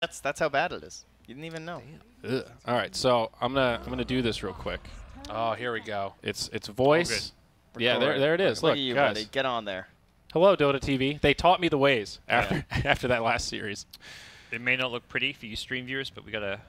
That's how bad it is. You didn't even know. Ugh. All right, so I'm gonna do this real quick. Oh, here we go. It's voice. Yeah, there it is. Look Look, at you, guys. buddy. Get on there. Hello, Dota TV. They taught me the ways after that last series. It may not look pretty for you stream viewers, but we gotta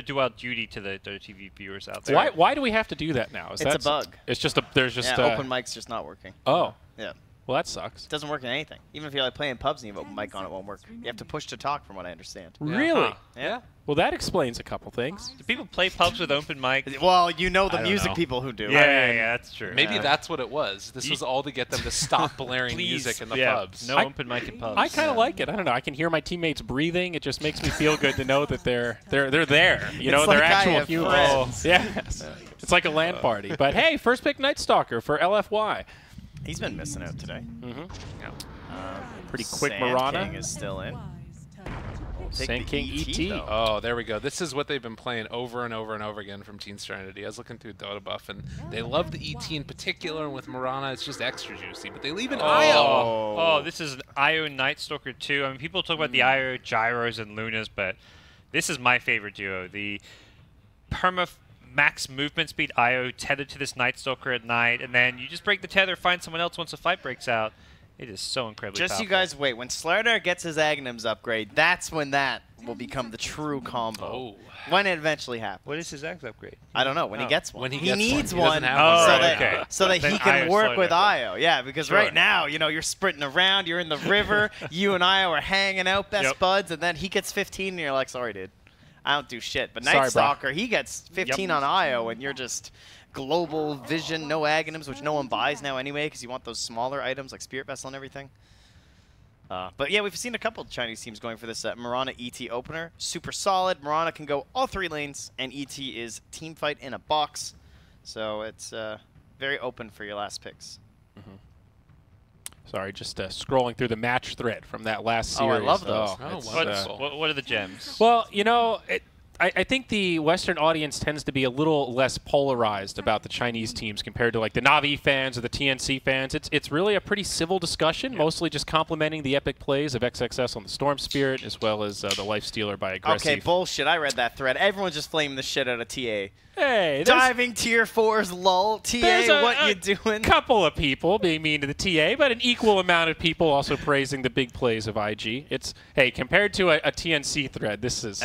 do our duty to the Dota TV viewers out there. Why do we have to do that now? It's a bug. It's just there's just open mic's just not working. Oh. Yeah. Well, that sucks. It doesn't work in anything. Even if you're like playing pubs and you have open mic on, it won't work. You have to push to talk, from what I understand. Really? Huh. Yeah. Well, that explains a couple things. Do people play pubs with open mic? Well, you know the I don't music know. people who do. Yeah, that's true. Maybe that's what it was. This was all to get them to stop blaring music in the pubs. No open mic in pubs. I kind of like it. I don't know. I can hear my teammates breathing. It just makes me feel good to know that they're there. You know, It's they're like I actual have humans. friends. Yes. It's like a LAN party. But hey, first pick Night Stalker for LFY. He's been missing out today. Pretty quick Sand Marana. King is still in. Sand King ET. though. Oh, there we go. This is what they've been playing over and over and over again from Team Serenity. I was looking through Dota Buff, and they love the ET in particular, and with Marana, it's just extra juicy. But they leave an IO. Oh, this is an IO Night Stalker 2. I mean, people talk about the IO Gyros and Lunas, but this is my favorite duo. The perma max movement speed IO tethered to this Night Stalker at night, and then you just break the tether, find someone else once a fight breaks out. It is so incredibly Just powerful. you guys wait. When Slardar gets his Aghanims upgrade, that's when that will become the true combo. Oh. When it eventually happens. What is his Axe upgrade? I don't know. When he gets one. When he he gets needs one. He one, doesn't have one so right that, now. so that Then he can IO work with Slardar. IO. Yeah, because Sure. right now, you know, you're sprinting around, you're in the river, you and IO are hanging out, best buds, and then he gets 15, and you're like, sorry, dude. I don't do shit. But Sorry, Night Stalker, he gets 15 Yep. on IO, and you're just global vision, no Aghanims, which no one buys now anyway, because you want those smaller items like Spirit Vessel and everything. But yeah, we've seen a couple of Chinese teams going for this Marana ET opener. Super solid. Marana can go all 3 lanes, and ET is team fight in a box. So it's very open for your last picks. Sorry, just scrolling through the match thread from that last series. Oh, I love those. Oh, it's, wonderful. What are the gems? well, you know, I think the Western audience tends to be a little less polarized about the Chinese teams compared to like the Na'Vi fans or the TNC fans. It's really a pretty civil discussion, mostly just complimenting the epic plays of XXS on the Storm Spirit as well as the Lifestealer by Aggressive. Okay, bullshit. I read that thread. Everyone's just flaming the shit out of TA. Hey, there's Diving tier 4s, lol. There's TA, what you doing? couple of people being mean to the TA, but an equal amount of people also praising the big plays of IG. It's, hey, compared to a TNC thread, this is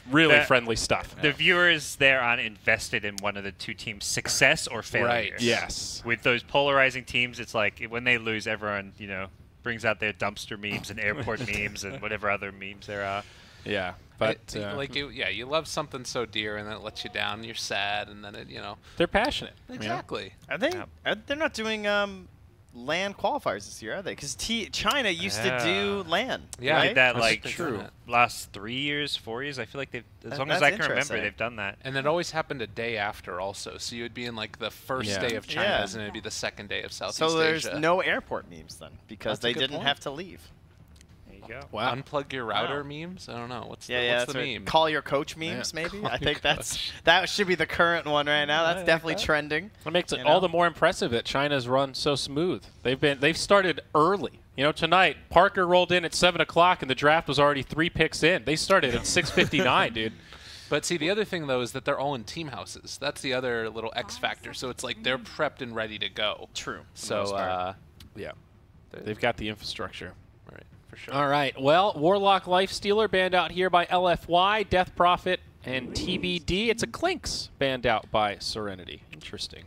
really friendly stuff. The viewers there aren't invested in one of the two teams' success or failure. Right. Yes. With those polarizing teams, it's like when they lose, everyone, you know, brings out their dumpster memes and airport memes and whatever other memes there are. Yeah. But you love something so dear, and then it lets you down. And you're sad, and then it, you know. they're passionate. Exactly. Are they? They're not doing LAN qualifiers this year, are they? Because China used to do LAN. Yeah, right? Did that That's like true. Last 3 years, 4 years. I feel like they've, as long as That's I can remember, interesting. they've done that. And it always happened a day after also. So you would be in like the first day of China's, and it would be the second day of Southeast So there's Asia. no airport memes then, because That's a they good didn't point. have to leave. There you go. Wow. Unplug your router memes? I don't know. What's That's the right. meme? Call your coach memes, Yeah. maybe. Call I your think coach. that should be the current one right now. That's definitely trending. It makes it You all know? the more impressive that China's run so smooth. They've started early. You know, tonight Parker rolled in at 7 o'clock and the draft was already 3 picks in. They started at 6:59, dude. But see, the other thing though is that they're all in team houses. That's the other little X factor. So it's like they're prepped and ready to go. True. So Yeah, they've got the infrastructure. right, for sure. All right. Well, Warlock Lifestealer banned out here by LFY, Death Prophet, and TBD. It's a Clinks banned out by Serenity. Interesting.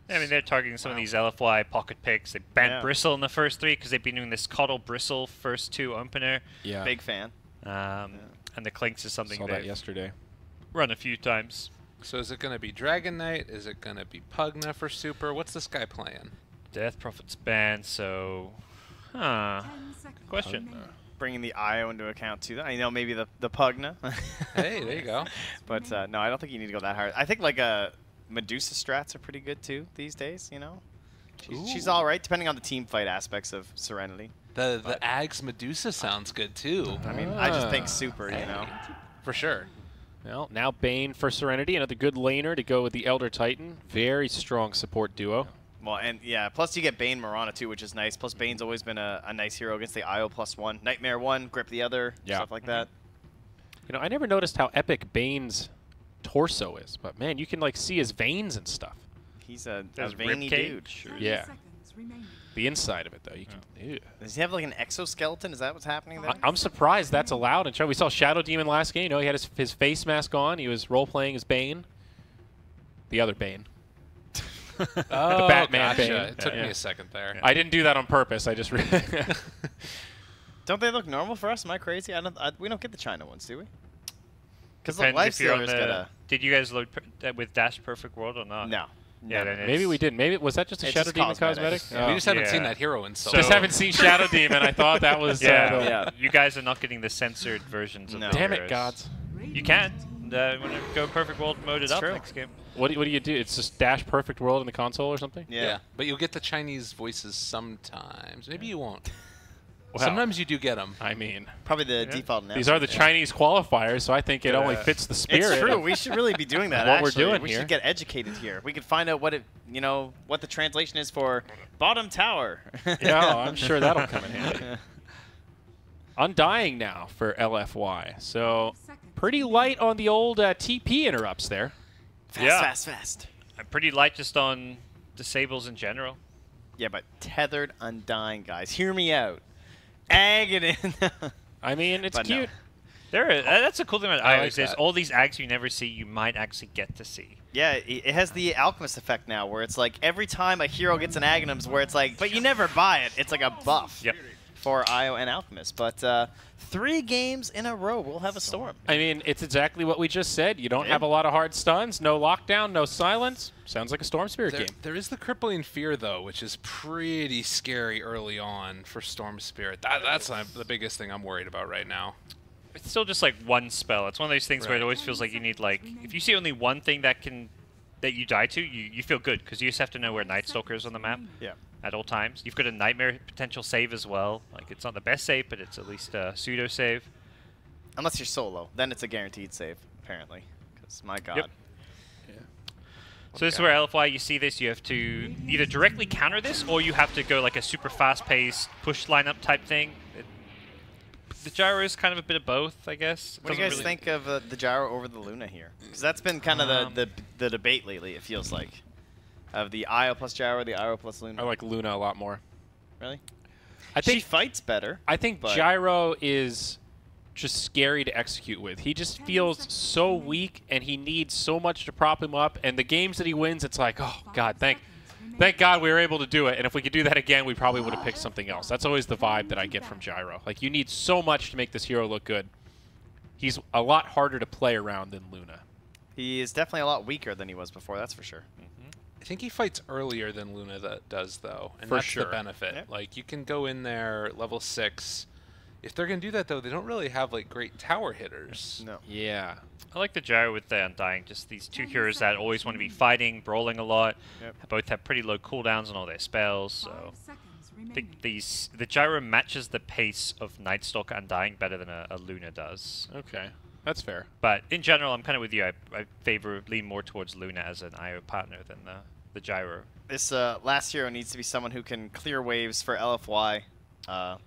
I mean, they're targeting some of these LFY pocket picks. They banned Bristle in the first 3 because they've been doing this Coddle Bristle first 2 opener. Yeah. Big fan. And the Clinks is something Saw that they've yesterday. run a few times. So is it going to be Dragon Knight? Is it going to be Pugna for Super? What's this guy playing? Death Prophet's banned, so... Good question. Bringing the IO into account too. I know maybe the Pugna. Hey, there you go. But no, I don't think you need to go that hard. I think like Medusa strats are pretty good too these days. You know, she's all right depending on the team fight aspects of Serenity. The Ags Medusa sounds good too. I mean, I just think super. You know, For sure. Well, now Bane for Serenity, another good laner to go with the Elder Titan. Very strong support duo. well, and yeah, plus you get Bane Marana too, which is nice. Plus Bane's always been a nice hero against the IO +1. Nightmare 1, Grip the other, stuff like that. You know, I never noticed how epic Bane's torso is, but man, you can like see his veins and stuff. He's a His veiny dude. ribcage. Yeah. The inside of it, though, you can. Ew. Does he have like an exoskeleton? Is that what's happening there? I'm surprised that's allowed in China. We saw Shadow Demon last game. You know, he had his face mask on. He was role playing as Bane. The other Bane. Oh, the Batman gotcha. Bane. It took Yeah. me a second there. I didn't do that on purpose. I just. Don't they look normal for us? Am I crazy? We don't get the China ones, do we? Because the Depends Life if you're on Stealer's the. got a... Did you guys load with Dash Perfect World or not? No. Yeah, No. then Maybe it's- we didn't. Maybe was that just a It's Shadow just Demon cosmetic. cosmetic? We Oh. just haven't seen Yeah. that hero insult. Just haven't seen Shadow Demon. I thought that was. Yeah, Yeah. you guys are not getting the censored versions of No. the Damn it, heroes. gods. You can. When you go Perfect World mode it It's up true. next game. What do you do? It's just Dash Perfect World in the console or something? Yeah. But you'll get the Chinese voices sometimes. Maybe you won't. Well, Sometimes you do get them. I mean, Probably the default now. these are the Chinese qualifiers, so I think it only fits the spirit. It's true. of We should really be doing that. what we're actually. doing we here. should get educated here. We could find out what what the translation is for bottom tower. Yeah, I'm sure that'll come in handy. Undying now for LFY. So pretty light on the old TP interrupts there. Fast. I'm pretty light just on disables in general. Yeah, but tethered undying, guys. Hear me out. Ag it in. I mean, it's But no. cute. That's a cool thing about I IO like is there's that. all these ags you never see you might actually get to see. Yeah, it has the Alchemist effect now, where it's like every time a hero gets an Aghanims, where it's like, but you never buy it. It's like a buff Yep. for IO and Alchemist. But 3 games in a row, we'll have a storm. I mean, it's exactly what we just said. You don't Yeah. have a lot of hard stuns, no lockdown, no silence. Sounds like a Storm Spirit game. There is the crippling fear, though, which is pretty scary early on for Storm Spirit. That's the biggest thing I'm worried about right now. It's still just like one spell. It's one of those things where it Right. always feels like you need like if you see only one thing that you die to, you feel good because you just have to know where Night Stalker is on the map Yeah. at all times. You've got a Nightmare potential save as well. Like it's not the best save, but it's at least a pseudo save. Unless you're solo, then it's a guaranteed save, apparently. Because my God. Yep. So this is where LFY, you see this, you have to either directly counter this, or you have to go like a super fast-paced push lineup type thing. The gyro is kind of a bit of both, I guess. It What do you doesn't guys really- think of the gyro over the Luna here? Because that's been kind of the debate lately. It feels like of the IO plus gyro, the IO plus Luna. I like Luna a lot more. Really? I She think fights better. I think but- Gyro is just scary to execute with. He just feels so weak, and he needs so much to prop him up. And the games that he wins, it's like, oh God, thank God we were able to do it. And if we could do that again, we probably would have picked something else. That's always the vibe that I get from Gyro. Like, you need so much to make this hero look good. He's a lot harder to play around than Luna. He is definitely a lot weaker than he was before, that's for sure. I think he fights earlier than Luna does, though, and For that's sure. the benefit. Yep. Like, you can go in there level 6. If they're going to do that, though, they don't really have, like, great tower hitters. No. Yeah. I like the gyro with the Undying. Just these two heroes that always want to be fighting, brawling a lot. Yep. Both have pretty low cooldowns on all their spells, so I think the gyro matches the pace of Night Stalker Undying better than a Luna does. Okay. That's fair. But in general, I'm kind of with you. I lean more towards Luna as an IO partner than the gyro. This last hero needs to be someone who can clear waves for LFY,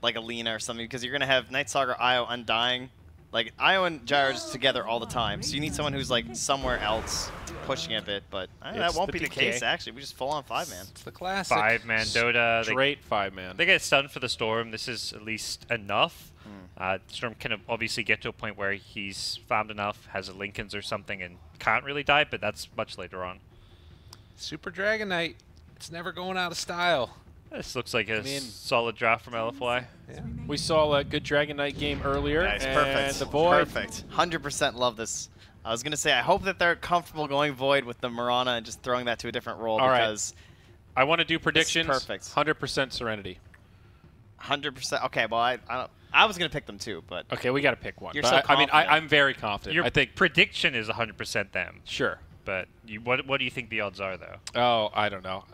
like a Lena or something, because you're going to have Night Stalker, IO, Undying. Like, IO and Gyro are just together all the time, so you need someone who's, like, somewhere else pushing a bit, but that It's won't the be the decay. case, actually. We just full on 5-man. It's the classic. 5-man Dota. Straight 5-man. They get stunned for the Storm. This is at least enough. Storm can obviously get to a point where he's farmed enough, has a Lincolns or something, and can't really die, but that's much later on. Super Dragon Knight. It's never going out of style. This looks like a mean- solid draft from LFY. Yeah. We saw a good Dragon Knight game earlier. Nice, and perfect. The Void. Perfect. 100% love this. I was going to say, I hope that they're comfortable going Void with the Marana and just throwing that to a different role, All right. because I want to do predictions. perfect. 100% Serenity. 100%. Okay, well, I was going to pick them too, but Okay, we got to pick one. You're But so I mean, confident. I'm very confident. Your I think, prediction is 100% them, sure. but what do you think the odds are, though? Oh, I don't know.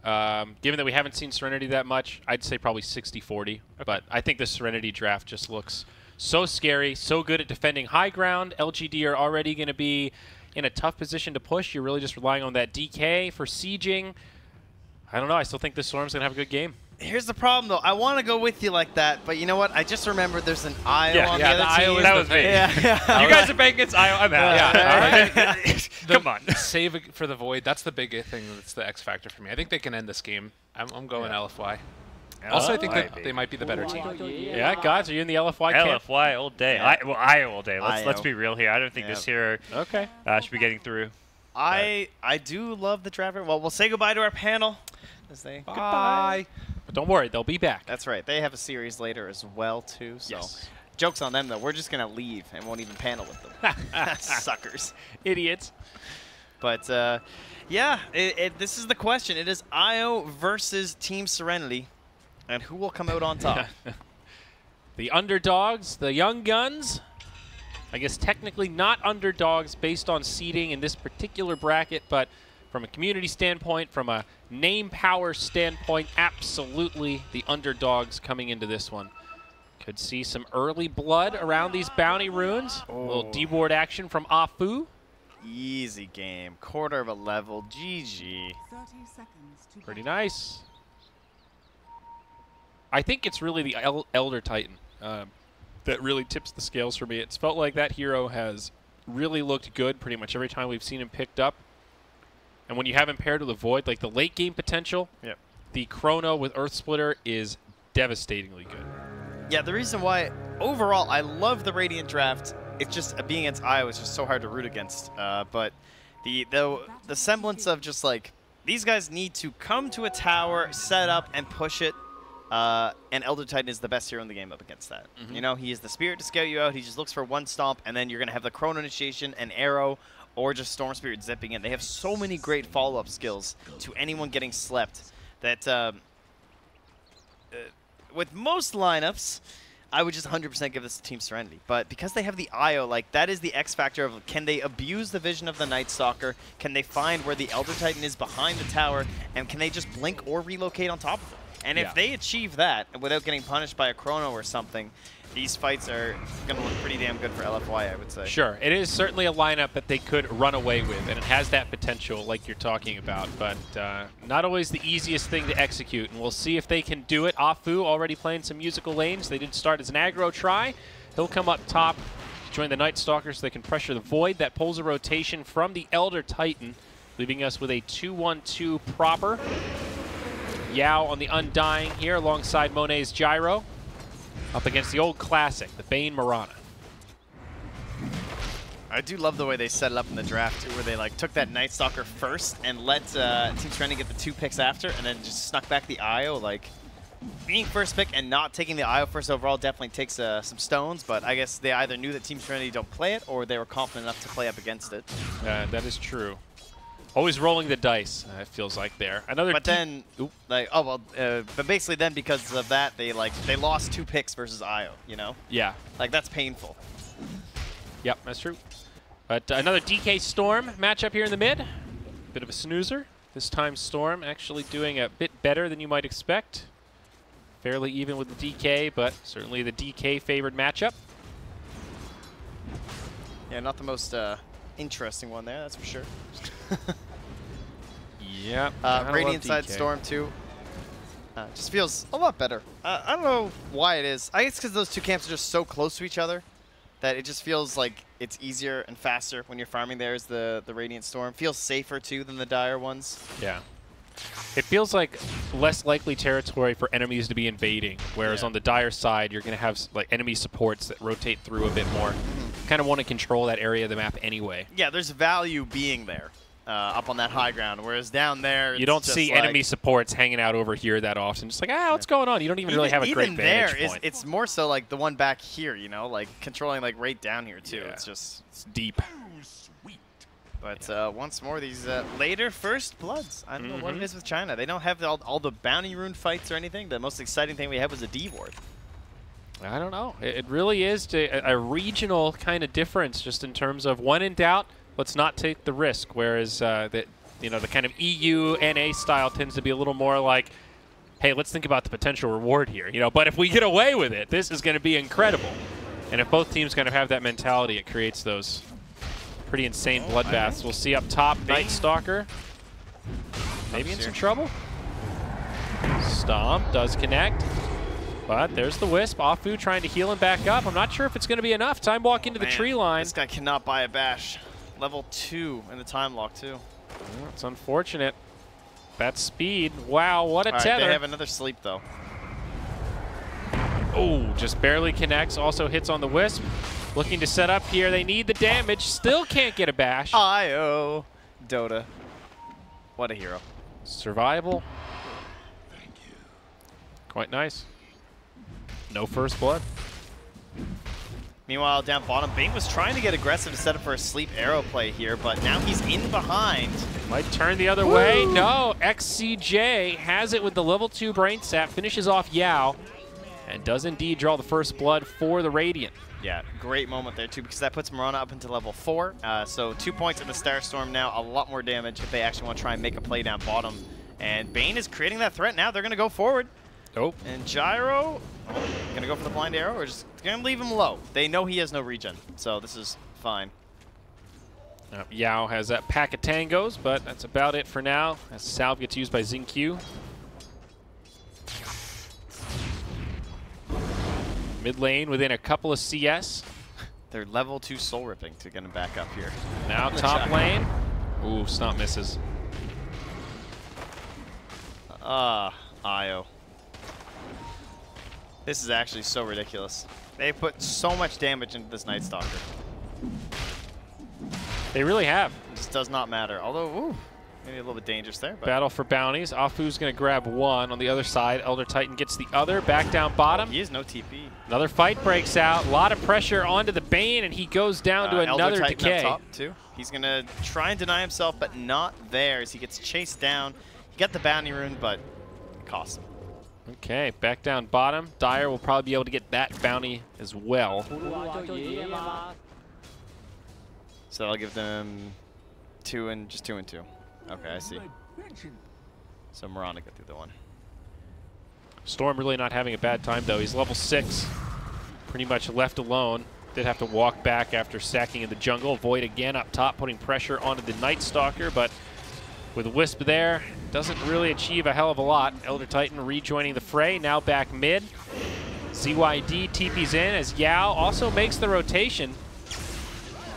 Given that we haven't seen Serenity that much, I'd say probably 60-40. But I think the Serenity draft just looks so scary, so good at defending high ground. LGD are already going to be in a tough position to push. You're really just relying on that DK for sieging. I don't know. I still think this Storm's going to have a good game. Here's the problem, though. I want to go with you like that, but you know what? I just remembered there's an IO on the other team. That was me. Yeah. You guys are betting against IO. I'm out. Yeah, all right. Come on. Save it for the Void. That's the big thing. That's the X factor for me. I think they can end this game. I'm going LFY. Also, I think that they might be the better team. Yeah, GoDz, are you in the LFY camp? LFY all day. Yeah. Well, IO all day. Let's IO. be real here. I don't think this hero should be getting through. I do love the driver. Well, we'll say goodbye to our panel. As they Bye. But don't worry, they'll be back. That's right. They have a series later as well, too. So Yes. joke's on them, though. We're just going to leave and won't even panel with them. Suckers. Idiots. But, yeah, this is the question. It is IO versus Team Serenity. And who will come out on top? The underdogs, the young guns. I guess technically not underdogs based on seeding in this particular bracket, but from a community standpoint, from a name power standpoint, absolutely the underdogs coming into this one. Could see some early blood around these bounty runes. A little D-ward action from Afu. Easy game. Quarter of a level. GG. 30 seconds to Pretty nice. I think it's really the Elder Titan that really tips the scales for me. It's felt like that hero has really looked good pretty much every time we've seen him picked up. And when you have him paired with a Void, like the late game potential, the Chrono with Earth Splitter is devastatingly good. Yeah, the reason why, overall, I love the Radiant draft. It's just, being against IO is just so hard to root against. But the semblance of just like, these guys need to come to a tower, set up, and push it. And Elder Titan is the best hero in the game up against that. You know, he is the spirit to scale you out. He just looks for one stomp, and then you're going to have the Chrono Initiation, an arrow, or just Storm Spirit zipping in. They have so many great follow-up skills to anyone getting slept that with most lineups, I would just 100% give this to Team Serenity. But because they have the IO, like, that is the X factor of, can they abuse the vision of the Night Stalker? Can they find where the Elder Titan is behind the tower? And can they just blink or relocate on top of it? And if they achieve that without getting punished by a Chrono or something, these fights are going to look pretty damn good for LFY, I would say. Sure. It is certainly a lineup that they could run away with, and it has that potential like you're talking about, but not always the easiest thing to execute, and we'll see if they can do it. Afu already playing some musical lanes. They did start as an aggro try. He'll come up top, join the Night Stalker so they can pressure the Void. That pulls a rotation from the Elder Titan, leaving us with a 2-1-2 proper. Yao on the Undying here alongside Monet's Gyro. Up against the old classic, the Bane Mirana. I do love the way they set it up in the draft, too, where they like took that Night Stalker first and let Team Serenity get the 2 picks after, and then just snuck back the IO. Like, being first pick and not taking the IO first overall definitely takes some stones, but I guess they either knew that Team Serenity don't play it, or they were confident enough to play up against it. That is true. Always rolling the dice, it feels like there. Another. But then, like, oh well, but basically then because of that, they lost 2 picks versus IO. You know? Yeah. Like, that's painful. Yep, that's true. But another DK Storm matchup here in the mid. Bit of a snoozer. This time Storm actually doing a bit better than you might expect. Fairly even with the DK, but certainly the DK favored matchup. Yeah, not the most interesting one there, that's for sure. Yeah. Radiant side Storm too. Just feels a lot better. I don't know why it is. I guess because those 2 camps are just so close to each other that it just feels like it's easier and faster when you're farming there as the Radiant Storm. Feels safer too than the Dire ones. Yeah. It feels like less likely territory for enemies to be invading, whereas on the Dire side, you're going to have like enemy supports that rotate through a bit more. Kind of want to control that area of the map anyway. Yeah, there's value being there up on that high ground, whereas down there, you don't see like enemy supports hanging out over here that often. Just like, what's going on? You don't even really have a great vantage point. It's more so like the one back here, you know, like controlling like right down here too. Yeah. It's deep. But once more, these later first bloods. I don't know what it is with China. They don't have all the bounty rune fights or anything. The most exciting thing we had was a D-ward. I don't know. It really is a regional kind of difference, just in terms of when in doubt, let's not take the risk. Whereas the kind of EU NA style tends to be a little more like, hey, let's think about the potential reward here. But if we get away with it, this is going to be incredible. And if both teams kind of have that mentality, it creates those pretty insane bloodbaths. We'll see up top, Night Stalker. Maybe in some trouble. Stomp does connect. But there's the Wisp. Afu trying to heal him back up. I'm not sure if it's going to be enough. Time walk into the tree line. This guy cannot buy a bash. Level 2 in the time lock, too. It's unfortunate. That speed. Wow, what a tether. They have another sleep, though. Oh, just barely connects. Also hits on the Wisp. Looking to set up here. They need the damage. Still can't get a bash. IO. Dota. What a hero. Survival. Thank you. Quite nice. No first blood. Meanwhile, down bottom, Bane was trying to get aggressive to set up for a sleep arrow play here, but now he's in behind. Might turn the other way. No, XCJ has it with the level 2 brain sap, finishes off Yao, and does indeed draw the first blood for the Radiant. Yeah, great moment there too, because that puts Marana up into level 4. So 2 points in the Starstorm now, a lot more damage if they actually want to try and make a play down bottom. And Bane is creating that threat now. They're going to go forward. Oh. And Gyro, going to go for the blind arrow, or just going to leave him low. They know he has no regen, so this is fine. Yao has that pack of tangos, but that's about it for now, as Salve gets used by XinQ. Mid lane within a couple of CS. They're level 2 soul ripping to get him back up here. Now top lane. Ooh, Stomp misses. IO. This is actually so ridiculous. They put so much damage into this Night Stalker. They really have. It just does not matter. Although, ooh, maybe a little bit dangerous there. But battle for bounties. Afu's going to grab one on the other side. Elder Titan gets the other. Back down bottom. He has no TP. Another fight breaks out. A lot of pressure onto the Bane, and he goes down to another Elder Titan decay. Up top too. He's going to try and deny himself, but not there as he gets chased down. He got the bounty rune, but it cost him. Okay, back down bottom. Dire will probably be able to get that bounty as well. So I'll give them 2 and 2 and 2. Okay, I see. So Marana got the other one. Storm really not having a bad time though. He's level 6, pretty much left alone. Did have to walk back after sacking in the jungle. Void again up top, putting pressure onto the Night Stalker, but with Wisp there, doesn't really achieve a hell of a lot. Elder Titan rejoining the fray, now back mid. ZYD TP's in as Yao also makes the rotation.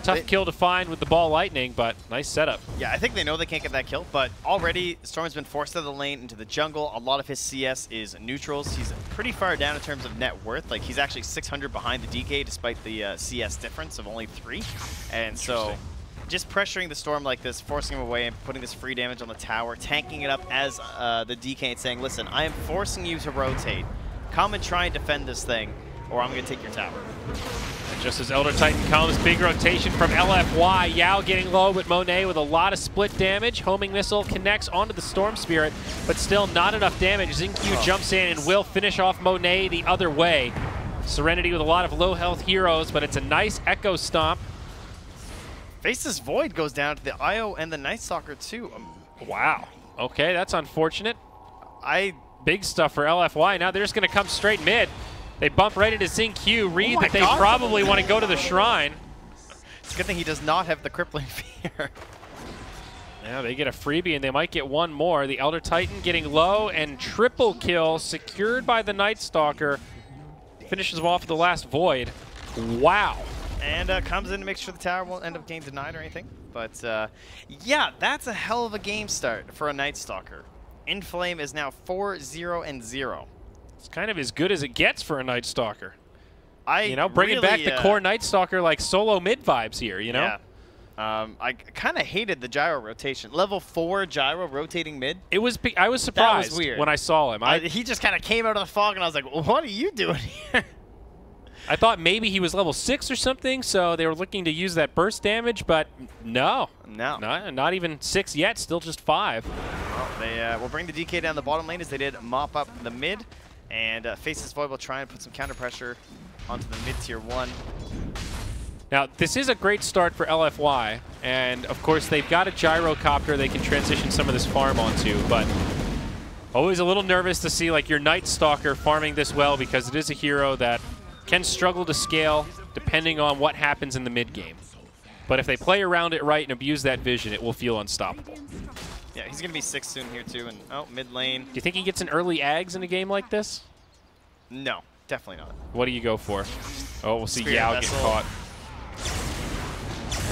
Tough kill to find with the ball lightning, but nice setup. Yeah, I think they know they can't get that kill, but already Storm's been forced out of the lane into the jungle. A lot of his CS is neutrals. He's pretty far down in terms of net worth. Like, he's actually 600 behind the DK despite the CS difference of only 3. And so just pressuring the Storm like this, forcing him away and putting this free damage on the tower, tanking it up as the DK and saying, listen, I am forcing you to rotate. Come and try and defend this thing, or I'm going to take your tower. And just as Elder Titan comes, big rotation from LFY. Yao getting low, but Monet with a lot of split damage. Homing missile connects onto the Storm Spirit, but still not enough damage. XinQ jumps in and will finish off Monet the other way. Serenity with a lot of low health heroes, but it's a nice Echo Stomp. Faceless Void goes down to the IO and the Night Stalker too. Wow. Okay, that's unfortunate. Big stuff for LFY. Now they're just going to come straight mid. They bump right into XinQ. Read that they probably want to go to the shrine. It's a good thing he does not have the crippling fear. Yeah, they get a freebie, and they might get one more. The Elder Titan getting low, and triple kill secured by the Night Stalker. Finishes him off with the last Void. Wow. And comes in to make sure the tower won't end up getting denied or anything. But yeah, that's a hell of a game start for a Night Stalker. Inflame is now 4-0-0. It's kind of as good as it gets for a Night Stalker. Bringing really, back the core Night Stalker like solo mid vibes here, you know? Yeah. I kind of hated the gyro rotation. Level 4 gyro rotating mid. I was surprised when I saw him. He just kind of came out of the fog, and I was like, well, what are you doing here? I thought maybe he was level 6 or something, so they were looking to use that burst damage, but no. No. Not even 6 yet, still just 5. Well, they will bring the DK down the bottom lane as they did mop up the mid. And Faceless Void will try and put some counter pressure onto the mid-tier 1. Now, this is a great start for LFY, and of course they've got a gyrocopter they can transition some of this farm onto, but always a little nervous to see like your Night Stalker farming this well, because it is a hero that can struggle to scale depending on what happens in the mid game. But if they play around it right and abuse that vision, it will feel unstoppable. Yeah, he's going to be 6 soon here, too. And oh, mid lane. Do you think he gets an early Ags in a game like this? No, definitely not. What do you go for? Oh, we'll see Spirit Yao get Vessel. caught.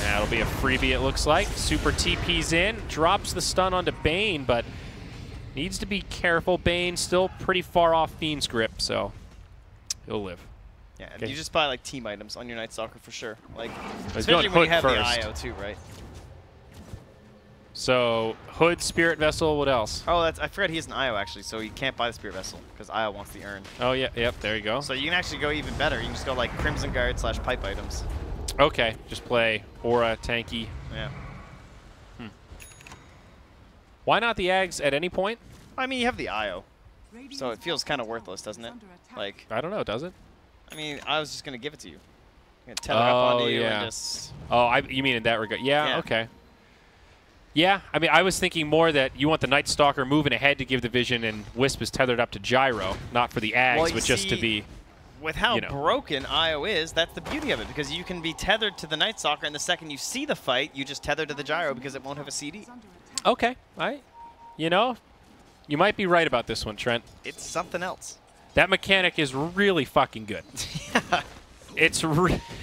That'll be a freebie, it looks like. Super TP's in, drops the stun onto Bane, but needs to be careful. Bane still pretty far off Fiend's grip, so he'll live. Yeah, Okay. you just buy like team items on your Night Stalker for sure. Like, He's especially going when you have Hood the first. IO too, right? So Hood, Spirit Vessel, what else? Oh, I forgot he has an IO actually, so you can't buy the Spirit Vessel because IO wants the urn. Oh yeah, yep, there you go. So you can actually go even better. You can just go like Crimson Guard / pipe items. Okay, just play Aura, tanky. Yeah. Why not the Ags at any point? I mean, you have the IO, so it feels kind of worthless, doesn't it? Like, I don't know, does it? I mean, I was just gonna give it to you. I'm gonna tether up onto you yeah. and just. Oh, you mean in that regard? Yeah, Yeah. okay. Yeah, I mean, I was thinking more that you want the Night Stalker moving ahead to give the vision, and Wisp is tethered up to Gyro, not for the Ags, Well, you but just to see, be. With how you know. broken IO is, that's the beauty of it, because you can be tethered to the Night Stalker, and the second you see the fight, you just tether to the Gyro because it won't have a CD. Okay, you know, you might be right about this one, Trent. It's something else. That mechanic is really fucking good. It's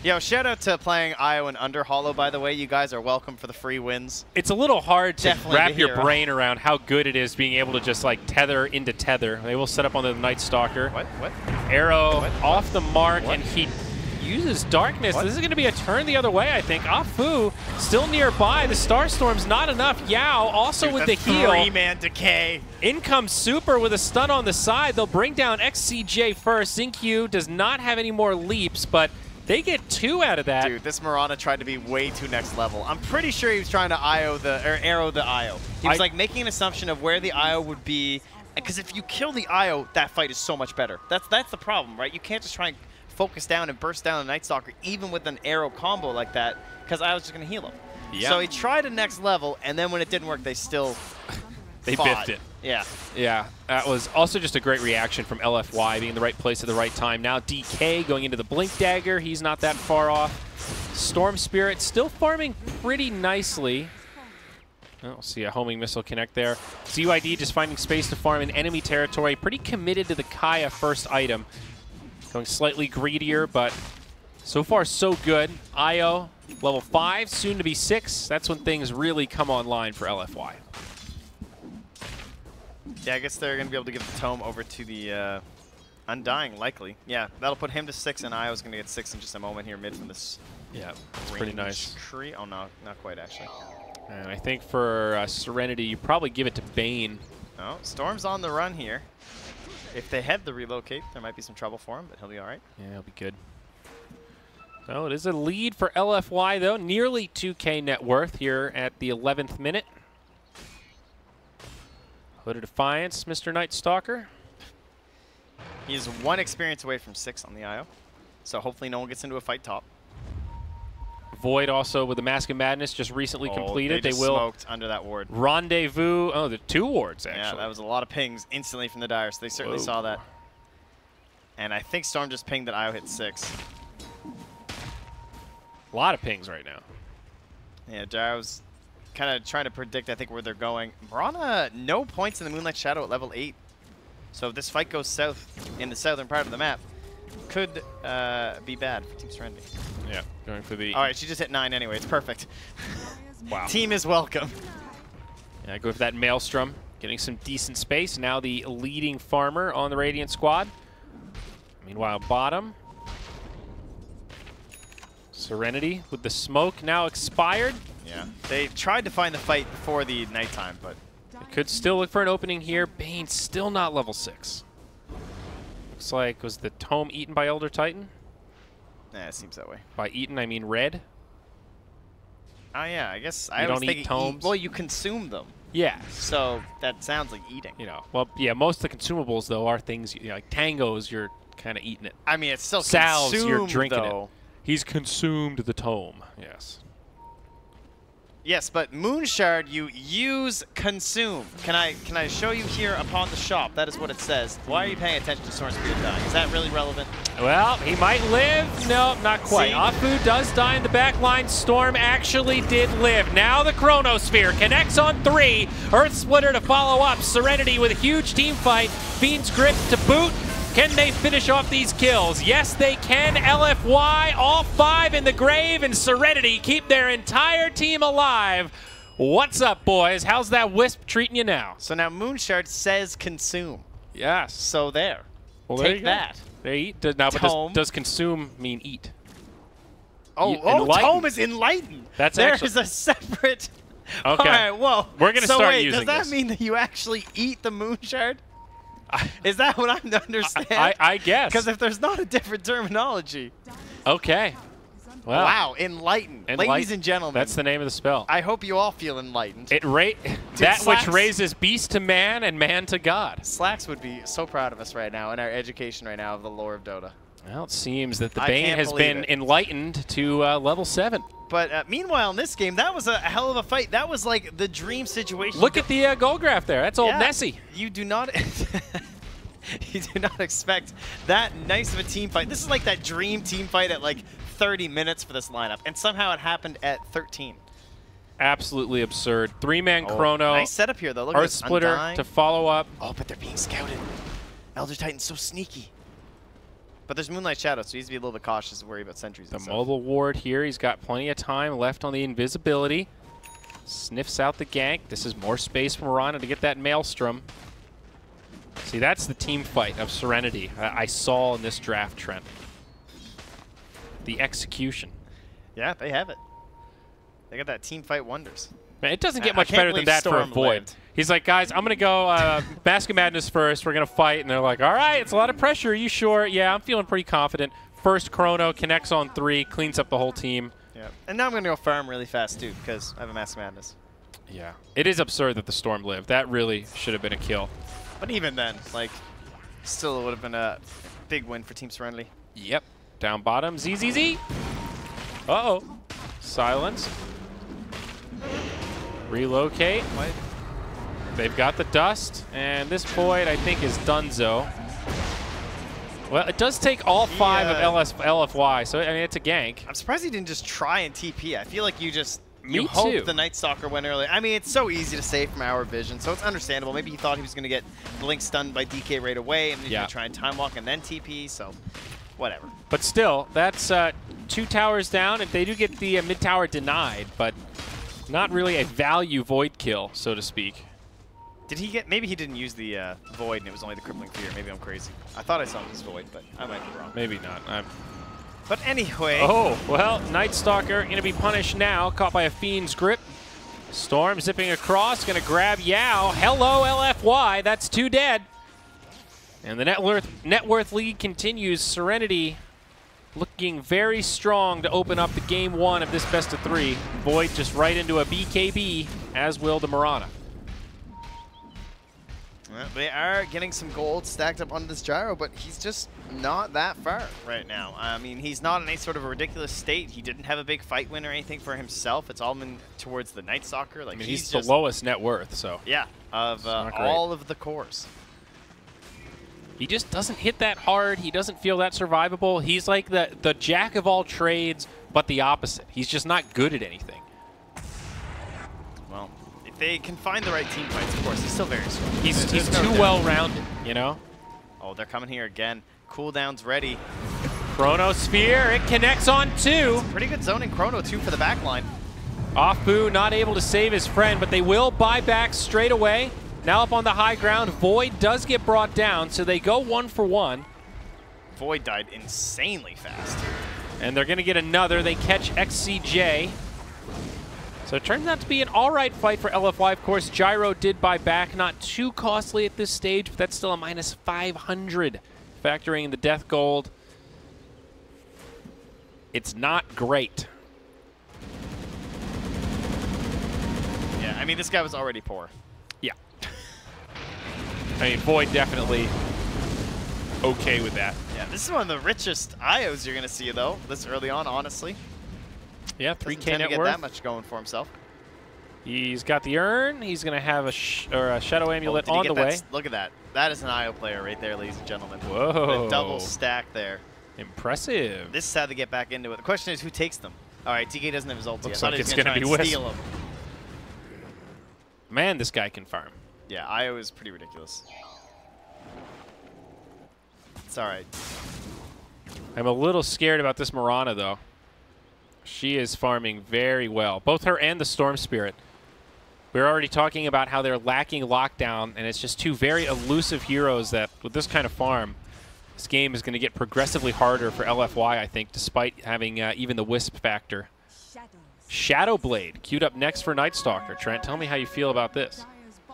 Yo, shout out to playing IO and Under Hollow, by the way. You guys are welcome for the free wins. It's a little hard to Definitely wrap the your hero. brain around how good it is being able to just like tether into tether. They will set up on the Night Stalker. What? Arrow What? off the mark, What? and he uses darkness. What? This is going to be a turn the other way, I think. Afu still nearby. The Starstorm's not enough. Yao also with the heal. 3-man decay. In comes Super with a stun on the side. They'll bring down XCJ first. Xingqiu does not have any more leaps, but they get 2 out of that. Dude, this Mirana tried to be way too next level. I'm pretty sure he was trying to arrow the IO. He was like making an assumption of where the IO would be, because if you kill the IO, that fight is so much better. That's the problem, right? You can't just try and focus down and burst down the Night Stalker, even with an arrow combo like that, because IO's just going to heal him. Yeah. So he tried a next level, and then when it didn't work, they still They fought. biffed it. Yeah. Yeah, that was also just a great reaction from LFY, being in the right place at the right time. Now DK going into the Blink Dagger. He's not that far off. Storm Spirit still farming pretty nicely. Oh, see a homing missile connect there. ZYD just finding space to farm in enemy territory. Pretty committed to the Kaya first item. Going slightly greedier, but so far so good. IO, level 5, soon to be 6. That's when things really come online for LFY. Yeah, I guess they're going to be able to give the Tome over to the Undying, likely. Yeah, that'll put him to 6, and Io's going to get 6 in just a moment here mid from this Yeah, it's pretty nice. tree. Oh, no, not quite, actually. And I think for Serenity, you probably give it to Bane. Oh, Storm's on the run here. If they head the relocate, there might be some trouble for him, but he'll be all right. Yeah, he'll be good. So it is a lead for LFY, though. Nearly 2K net worth here at the 11th minute. Hood of Defiance, Mr. Night Stalker. He's 1 experience away from 6 on the IO, so hopefully no one gets into a fight top. Void also with the Mask of Madness just recently completed. They just will smoked under that ward. rendezvous. Oh, the 2 wards, actually. Yeah, that was a lot of pings instantly from the Dire, so they certainly saw that. And I think Storm just pinged that IO hit 6. A lot of pings right now. Yeah, Gyro's kind of trying to predict, I think, where they're going. Mirana, no points in the Moonlight Shadow at level 8. So if this fight goes south in the southern part of the map, could be bad for Team Serenity. Yeah, going for the... All right, she just hit 9 anyway. It's perfect. Wow. Team is welcome. Yeah, go for that Maelstrom, getting some decent space. Now the leading farmer on the Radiant squad. Meanwhile, bottom. Serenity with the smoke now expired. Yeah, they tried to find the fight before the nighttime, but They could still look for an opening here. Bane still not level 6. Looks like, was the tome eaten by Elder Titan? it seems that way. By eaten, I mean red. Oh yeah, I guess You I was don't eat thinking tomes? well, you consume them, Yeah. so that sounds like eating. You know, well, yeah, most of the consumables, though, are things, you know, like tangos, you're kind of eating it. I mean, it's still Salves, consumed, you're drinking though. it. He's consumed the tome, yes. Yes, but Moonshard, you use consume. Can I show you here upon the shop? That is what it says. Why are you paying attention to Storm Spirit dying? Is that really relevant? Well, he might live. No, not quite. See? Afu does die in the back line. Storm actually did live. Now the Chronosphere connects on 3. Earth Splitter to follow up. Serenity with a huge team fight. Fiend's Grip to boot. Can they finish off these kills? Yes, they can. LFY, all 5 in the grave, and Serenity keep their entire team alive. What's up, boys? How's that Wisp treating you now? So now Moonshard says consume. Yes. So there. Well, there Take you go. that. They eat. Now, but does consume mean eat? Tome is enlightened. That's There's actually a separate. okay. All right, whoa. We're gonna so start wait, using does that this. mean that you actually eat the Moonshard? Is that what I'm to understand? I guess. Because if there's not a different terminology. Okay. Well, Wow, enlightened. Ladies and gentlemen. That's the name of the spell. I hope you all feel enlightened. That Slacks- which raises beast to man and man to God. Slacks would be so proud of us right now in our education right now of the lore of Dota. Well, it seems that the I Bane can't has believe been it. enlightened to level 7. But meanwhile, in this game, that was a hell of a fight. That was like the dream situation. Look at the goal graph there. That's old Yeah, Nessie. You do not... you do not expect that nice of a team fight. This is like that dream team fight at like 30 minutes for this lineup, and somehow it happened at 13. Absolutely absurd. 3-man Chrono. Nice setup here, though. Look at Earth this. Splitter Undying. to follow up. Oh, but they're being scouted. Elder Titan's so sneaky. But there's Moonlight Shadow, so he needs to be a little bit cautious and worry about sentries. The and stuff. mobile ward here. He's got plenty of time left on the invisibility. Sniffs out the gank. This is more space for Mirana to get that Maelstrom. See, that's the team fight of Serenity I saw in this draft, Trent. The execution. Yeah, they have it. They got that team fight wonders. Man, it doesn't get I much can't better than believe that for a Storm Void. lived. He's like, guys, I'm going to go Mask of Madness first. We're going to fight. And they're like, all right, it's a lot of pressure. Are you sure? Yeah, I'm feeling pretty confident. First Chrono connects on 3, cleans up the whole team. Yeah. And now I'm going to go farm really fast, too, because I have a Mask of Madness. Yeah. It is absurd that the Storm lived. That really should have been a kill. But even then, like, still would have been a big win for Team Serenity. Yep. Down bottom. ZZZ. Uh-oh. Silence. Relocate. What? They've got the dust, and this Void, I think, is donezo. Well, it does take all 5 of LFY, so, I mean, it's a gank. I'm surprised he didn't just try and TP. I feel like you just... Me You hope too. the Night Stalker went early. I mean, it's so easy to say from our vision, so it's understandable. Maybe he thought he was going to get Blink stunned by DK right away, and he's going to try and time walk and then TP, so whatever. But still, that's 2 towers down, and they do get the mid tower denied, but not really a value Void kill, so to speak. Did he get... Maybe he didn't use the Void, and it was only the Crippling Fear. Maybe I'm crazy. I thought I saw his Void, but I might be wrong. Maybe not. But anyway... Oh, well, Night Stalker going to be punished now, caught by a Fiend's Grip. Storm zipping across, going to grab Yao. Hello, LFY. That's 2 dead. And the net worth lead continues. Serenity looking very strong to open up the game 1 of this best of 3. Void just right into a BKB, as will the Mirana. Well, they are getting some gold stacked up on this gyro, but he's just not that far right now. I mean, he's not in any sort of a ridiculous state. He didn't have a big fight win or anything for himself. It's all been towards the Night Stalker. Like, I mean, he's the just, lowest net worth, so. Yeah, of not great. all of the cores. He just doesn't hit that hard. He doesn't feel that survivable. He's like the jack of all trades, but the opposite. He's just not good at anything. Well, if they can find the right team fights, of course, he's still very strong. He's There's no too doubt. well-rounded, you know? Oh, they're coming here again. Cooldown's ready. Chronosphere, it connects on 2. Pretty good zoning Chrono, too, for the back line. Afu not able to save his friend, but they will buy back straight away. Now up on the high ground, Void does get brought down, so they go 1 for 1. Void died insanely fast. And they're going to get another. They catch XCJ. So it turns out to be an all right fight for LFY. Of course, Gyro did buy back. Not too costly at this stage, but that's still a minus 500, factoring in the death gold. It's not great. Yeah, I mean, this guy was already poor. Yeah. I mean, Void definitely okay with that. Yeah, this is one of the richest IOs you're going to see, though, this early on, honestly. Yeah, Doesn't 3K tend to net get worth. that much going for himself. He's got the urn. He's going to have a Shadow Amulet on the way. Look at that. That is an IO player right there, ladies and gentlemen. Whoa. The double stack there. Impressive. This is how to get back into it. The question is, who takes them? All right, TK doesn't have his ulti. Looks I thought like he was it's going to be try and Wisp. steal him. Man, this guy can farm. Yeah, IO is pretty ridiculous. It's all right. I'm a little scared about this Mirana, though. She is farming very well. Both her and the Storm Spirit. We were already talking about how they're lacking lockdown, and it's just two very elusive heroes that, with this kind of farm, this game is going to get progressively harder for LFY, I think, despite having even the Wisp factor. Shadow Blade, queued up next for Night Stalker. Trent, tell me how you feel about this.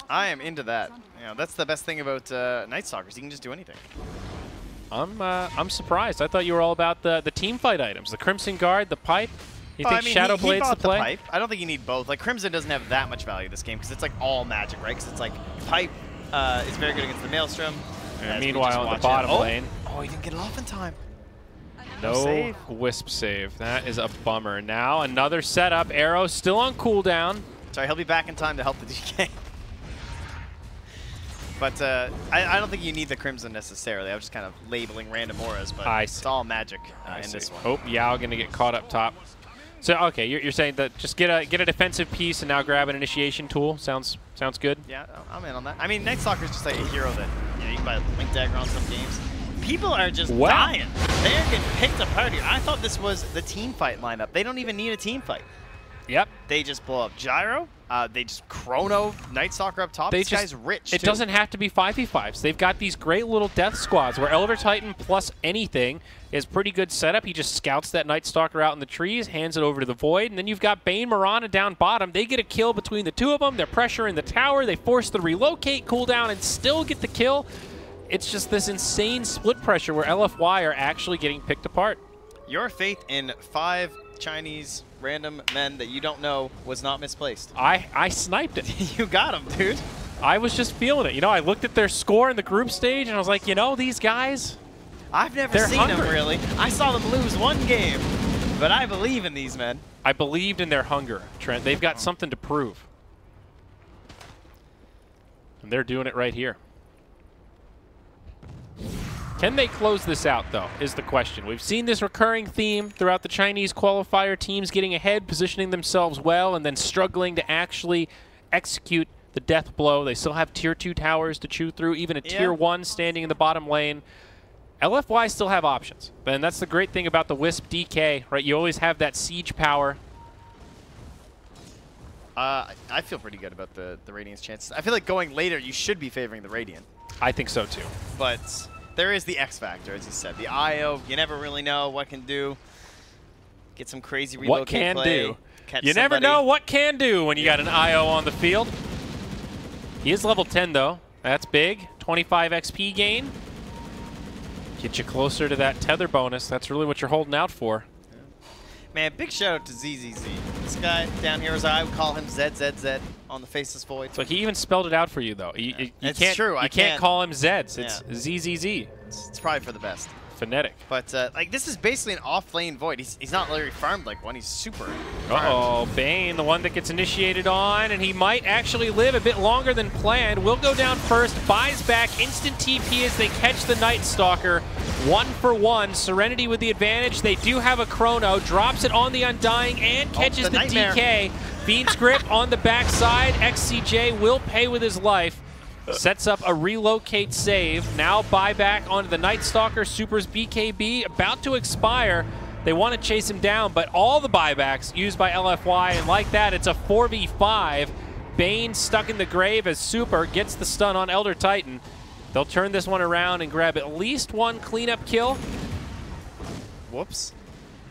I am into that. You know, that's the best thing about Night Stalkers. You can just do anything. I'm surprised. I thought you were all about the team fight items, the Crimson Guard, the pipe. You think I mean, Shadow he Blade's the bought play? the pipe. I don't think you need both. Like, Crimson doesn't have that much value this game because it's like all magic, right? Because it's like pipe is very good against the Maelstrom. And meanwhile, on the bottom lane. Oh, he didn't get it off in time. No Wisp save. That is a bummer. Now another setup. Arrow still on cooldown. Sorry, he'll be back in time to help the DK. But I don't think you need the Crimson necessarily. I was just kind of labeling random auras, but it's all magic in this one. Oh, Yao going to get caught up top. So, okay, you're saying that just get a defensive piece and now grab an initiation tool. Sounds good? Yeah, I'm in on that. I mean, Night Stalker's just like a hero that you can buy a Link Dagger on some games. People are just dying. They're getting picked apart here. I thought this was the team fight lineup. They don't even need a team fight. Yep. They just blow up Gyro. They just chrono Night Stalker up top. This guy's rich, It doesn't have to be 5v5s. They've got these great little death squads where Elder Titan plus anything is pretty good setup. He just scouts that Night Stalker out in the trees, hands it over to the Void, and then you've got Bane Mirana down bottom. They get a kill between the two of them. They're pressuring the tower. They force the relocate cooldown and still get the kill. It's just this insane split pressure where LFY are actually getting picked apart. Your faith in 5 Chinese random men that you don't know was not misplaced. I sniped it. You got him, dude. I was just feeling it. You know, I looked at their score in the group stage, and I was like, you know, these guys, I've never seen them, really. I saw them lose one game, but I believe in these men. I believed in their hunger, Trent. They've got something to prove. And they're doing it right here. Can they close this out, though, is the question. We've seen this recurring theme throughout the Chinese qualifier, teams getting ahead, positioning themselves well, and then struggling to actually execute the death blow. They still have Tier 2 towers to chew through, even a Tier 1 standing in the bottom lane. LFY still have options, and that's the great thing about the Wisp DK, right? You always have that siege power. I feel pretty good about the Radiant's chances. I feel like going later, you should be favoring the Radiant. I think so, too. But there is the X factor, as you said. The IO, you never really know what can do. Get some crazy relocate what can play, do. Catch you never know what can do when you got an IO on the field. He is level 10, though. That's big. 25 XP gain. Get you closer to that tether bonus. That's really what you're holding out for. Man, big shout out to ZZZ. This guy down here, as I would call him, ZZZ on the Faceless Void. So he even spelled it out for you, though. You it's true. You can't call him Zeds. It's ZZZ. It's probably for the best. Phonetic. But like, this is basically an off-lane Void. He's not literally farmed like one. He's super Uh-oh, Bane, the one that gets initiated on, and he might actually live a bit longer than planned. Will go down first, buys back, instant TP as they catch the Night Stalker. 1 for 1, Serenity with the advantage. They do have a chrono, drops it on the Undying and catches the DK. Fiend's Grip on the backside. XCJ will pay with his life. Sets up a relocate save. Now buyback onto the Night Stalker. Super's BKB about to expire. They want to chase him down, but all the buybacks used by LFY, and like that, it's a 4v5. Bane stuck in the grave as Super gets the stun on Elder Titan. They'll turn this one around and grab at least one cleanup kill. Whoops.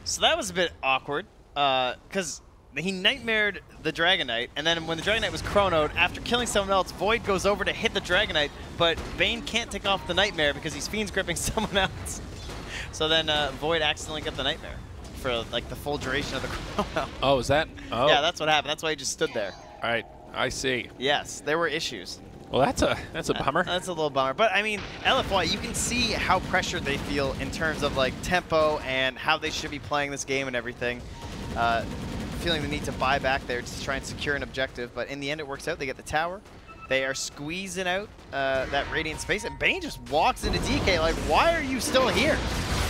So that was a bit awkward, because he nightmared the Dragon Knight, and then when the Dragon Knight was chronoed, after killing someone else, Void goes over to hit the Dragon Knight, but Bane can't take off the Nightmare because he's Fiend's gripping someone else. So then Void accidentally got the Nightmare for like the full duration of the chrono. Oh, is that? Oh. Yeah, that's what happened. That's why he just stood there. All right, I see. Yes, there were issues. Well, that's a bummer. That's a little bummer. But, I mean, LFY, you can see how pressured they feel in terms of, like, tempo and how they should be playing this game and everything. feeling the need to buy back there to try and secure an objective, but in the end it works out. They get the tower. They are squeezing out that Radiant space, and Bane just walks into DK like, why are you still here?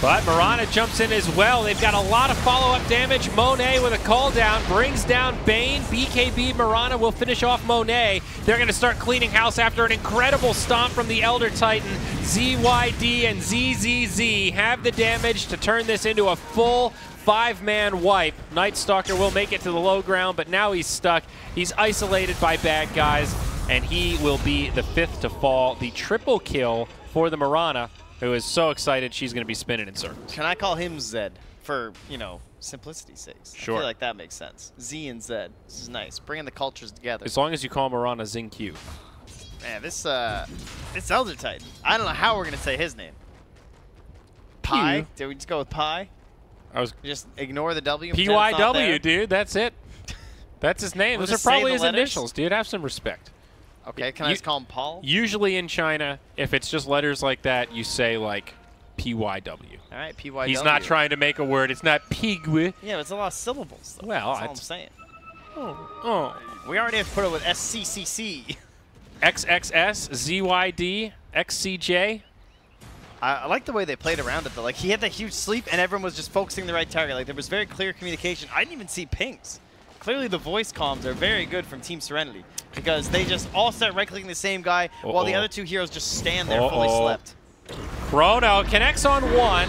But Mirana jumps in as well. They've got a lot of follow-up damage. Monet with a call down brings down Bane. BKB Mirana will finish off Monet. They're going to start cleaning house after an incredible stomp from the Elder Titan. ZYD and ZZZ have the damage to turn this into a full 5-man wipe. Night Stalker will make it to the low ground, but now he's stuck. He's isolated by bad guys, and he will be the 5th to fall. The triple kill for the Mirana, who is so excited she's going to be spinning in circles. Can I call him Zed for, you know, simplicity's sake? Sure. I feel like that makes sense. Z and Zed. This is nice. Bringing the cultures together. As long as you call Mirana Zing-Q. Man, this Elder Titan. I don't know how we're going to say his name. Pi? Did we just go with Pi? Just ignore the W? PYW, dude. That's it. That's his name. We'll Those are just say probably the his letters? initials, dude. Have some respect. Okay, can I just call him Paul? Usually in China, if it's just letters like that, you say like PYW. All right, PYW. He's not trying to make a word. It's not pigwe. Yeah, but it's a lot of syllables, though. Well, that's all I'm saying. Oh. We already have to put it with SCCC. XXS, ZYD, XCJ. I like the way they played around it, though. Like, he had that huge sleep, and everyone was just focusing the right target. Like, there was very clear communication. I didn't even see pings. Clearly, the voice comms are very good from Team Serenity because they just all start right-clicking the same guy while the other two heroes just stand there fully slept. Chrono connects on one.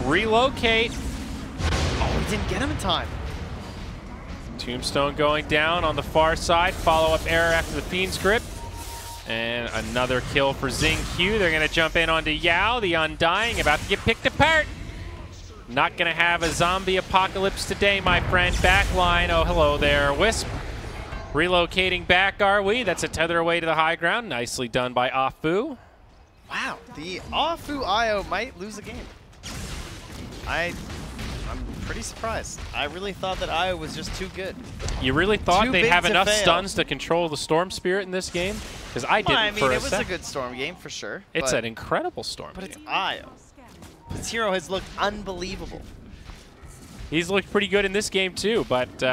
Relocate. Oh, he didn't get him in time. Tombstone going down on the far side. Follow-up error after the Fiend's grip. And another kill for Zing-Q. They're going to jump in onto Yao, the Undying, about to get picked apart. Not going to have a zombie apocalypse today, my friend. Backline. Oh, hello there, Wisp. Relocating back, are we? That's a tether away to the high ground. Nicely done by Afu. Wow, the Afu IO might lose the game. I'm pretty surprised. I really thought that IO was just too good. You really thought Too they'd big have to enough fail. stuns to control the Storm Spirit in this game? Because I didn't Well, I mean, for it a was sec. a good Storm game for sure. It's but, an incredible Storm But game. it's IO. This hero has looked unbelievable. He's looked pretty good in this game too, but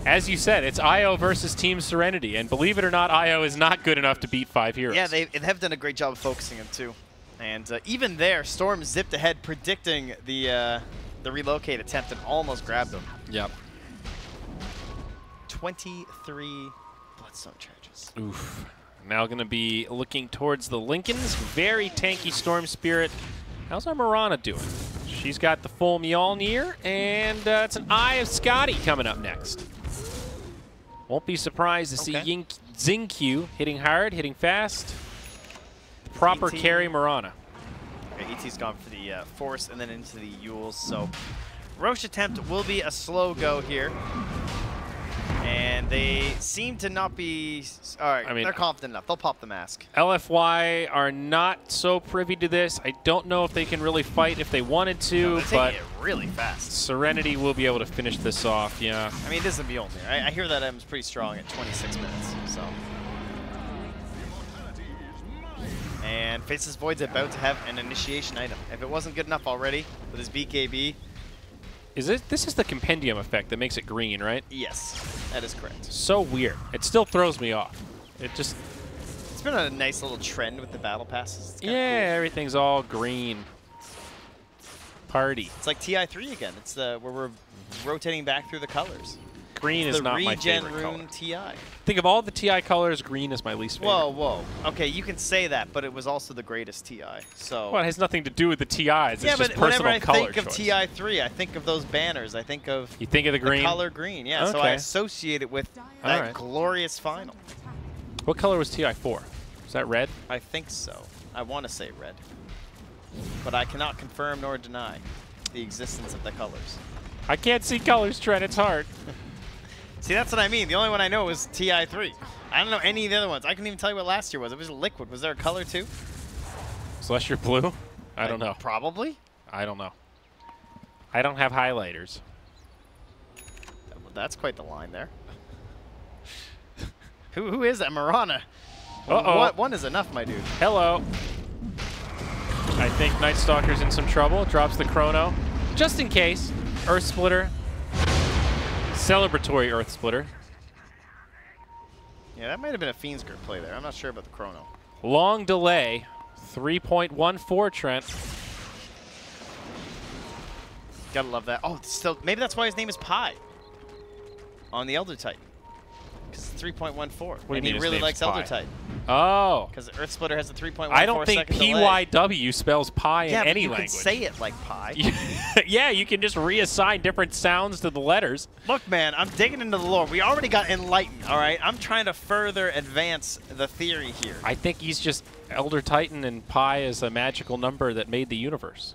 as you said, it's IO versus Team Serenity, and believe it or not, IO is not good enough to beat 5 heroes. Yeah, they have done a great job of focusing him too. And even there, Storm zipped ahead, predicting the relocate attempt and almost grabbed him. Yep. 23 Bloodstone charges. Oof. Now going to be looking towards the Lincolns. Very tanky Storm Spirit. How's our Mirana doing? She's got the full Mjolnir, and it's an Eye of Scotty coming up next. Won't be surprised to see Zing-Q hitting hard, hitting fast. Proper ET. carry Mirana. Okay, ET's gone for the Force and then into the Yules. So Roche attempt will be a slow go here. And they seem to not be... All right, they're confident enough. They'll pop the mask. LFY are not so privy to this. I don't know if they can really fight if they wanted to, They're but taking it really fast. Serenity will be able to finish this off, yeah. I mean, this is a Mjolnir. I hear that M's pretty strong at 26 minutes, so... And Faceless Void's about to have an initiation item. If it wasn't good enough already with his BKB... This is the compendium effect that makes it green, right? Yes, that is correct. So weird. It still throws me off. It just... It's been a nice little trend with the battle passes. It's kinda Yeah, cool. everything's all green. Party. It's like TI3 again. It's where we're rotating back through the colors. Green is not my favorite Regen color. Rune TI. Think of all the TI colors, green is my least favorite. Whoa, whoa. Okay, you can say that, but it was also the greatest TI. So. Well, it has nothing to do with the TIs. It's yeah, just but personal whenever I color think of choice. TI3, I think of those banners. I think of You think of the green? color green. Yeah, so I Okay. associate it with All that right. glorious final. What color was TI4? Is that red? I think so. I want to say red. But I cannot confirm nor deny the existence of the colors. I can't see colors, Trent. It's hard. See, that's what I mean. The only one I know is TI3. I don't know any of the other ones. I couldn't even tell you what last year was. It was liquid. Was there a color too? Celestial blue? I don't know. Probably. I don't know. I don't have highlighters. That's quite the line there. Who is that? Mirana. Uh-oh. One is enough, my dude. Hello. I think Night Stalker's in some trouble. Drops the chrono. Just in case. Earth Splitter. celebratory Earth Splitter. Yeah, that might have been a Fiend's Grip play there. I'm not sure about the chrono. Long delay. 3.14, Trent. Gotta love that. Oh, still, maybe that's why his name is Pi on the Elder Titan. Because it's 3.14. What do you and mean he his really name's likes Pi? Elder Titan. Oh. Because Earth Splitter has a 3.14 I don't think second delay. PYW spells pi in any you language. can say it like Pi. Yeah, you can just reassign different sounds to the letters. Look, man, I'm digging into the lore. We already got enlightened, all right? I'm trying to further advance the theory here. I think he's just Elder Titan, and pi is a magical number that made the universe.